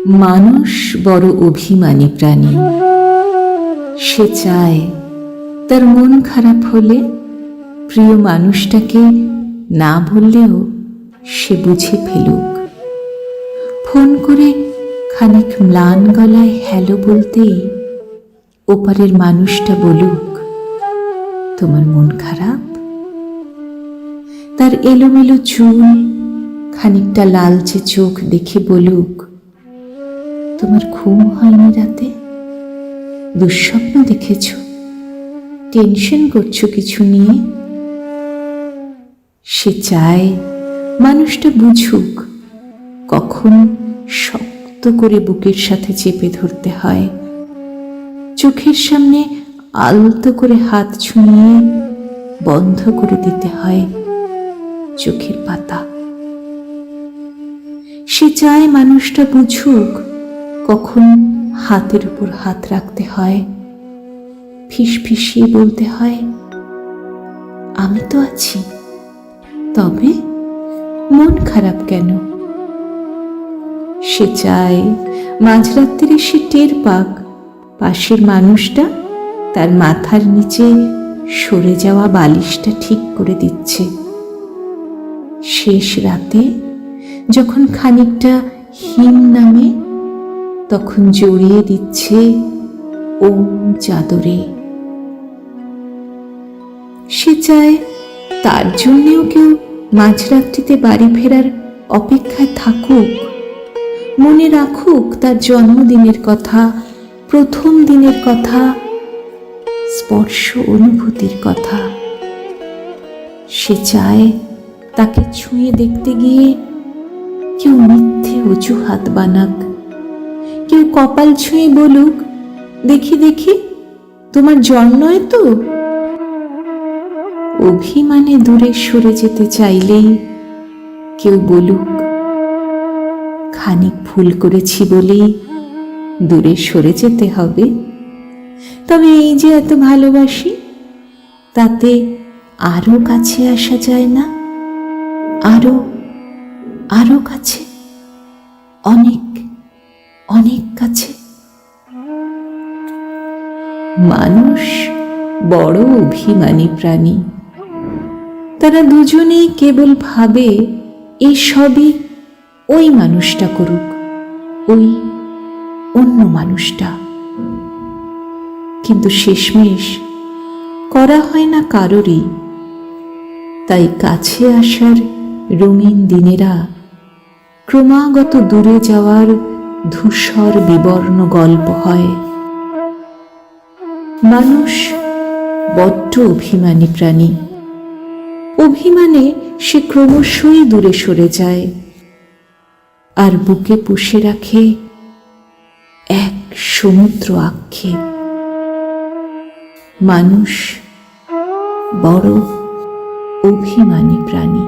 মানুষ বড় অভিমানী প্রাণী। সে চায় তার মন খারাপ হলে প্রিয় মানুষটাকে না বললেও সে বুঝে ফেলুক। ফোন করে খানিক ম্লান গলায় হ্যালো বলতেই ওপারের মানুষটা বলুক, তোমার মন খারাপ? তার এলোমেলো চুল, খানিকটা লালচে চোখ দেখে বলুক, তোমার ঘুম হয়নি রাতে? দুঃস্বপ্ন দেখেছ? টেনশন করছো কিছু নিয়ে? সে চায় মানুষটা বুঝুক কখন শক্ত করে বুকের সাথে চেপে ধরতে হয়, চোখের সামনে আলতো করে হাত ছুঁয়ে বন্ধ করে দিতে হয় চোখের পাতা। সে চায় মানুষটা বুঝুক কখন হাতের উপর হাত রাখতে হয়, ফিসফিসিয়ে বলতে হয়, আমি তো আছি, তবে মন খারাপ কেন? সে চায় মাঝরাত্রিরে সে টের পাক পাশের মানুষটা তার মাথার নিচে সরে যাওয়া বালিশটা ঠিক করে দিচ্ছে। শেষ রাতে যখন খানিকটা হিম নামে তখন জড়িয়ে দিচ্ছে ওম চাদরে। সে চায় তার জন্যেও কেউ মাঝরাত্রিতে বাড়ি ফেরার অপেক্ষায় থাকুক, মনে রাখুক তার জন্মদিনের কথা, প্রথম দিনের কথা, স্পর্শ অনুভূতির কথা। সে চায় তাকে ছুঁয়ে দেখতে গিয়ে কেউ মিথ্যে অজুহাত বানাক, কেউ কপাল ছুঁয়ে বলুক, দেখি দেখি তোমার জ্বর নয় তো? অভিমানে দূরে সরে যেতে চাইলেই কেউ বলুক, খানিক ভুল করেছি বলেই দূরে সরে যেতে হবে, তবে এই যে এত ভালোবাসি তাতে আরো কাছে আসা যায় না? আরো আরো কাছে, অনেক অনেক কাছে। মানুষ বড় অভিমানী প্রাণী। তারা দুজনেই কেবল ভাবে এই সবই ওই মানুষটা করুক, ওই অন্য মানুষটা। কিন্তু শেষমেশ করা হয় না কারোরই। তাই কাছে আসার রঙিন দিনেরা ক্রমাগত দূরে যাওয়ার ধূসর বিবর্ণ গল্প হয়। মানুষ বড্ড অভিমানী প্রাণী। অভিমানে সে ক্রমশই দূরে সরে যায় আর বুকে পুষে রাখে এক সমুদ্র আক্ষেপ। মানুষ বড় অভিমানী প্রাণী।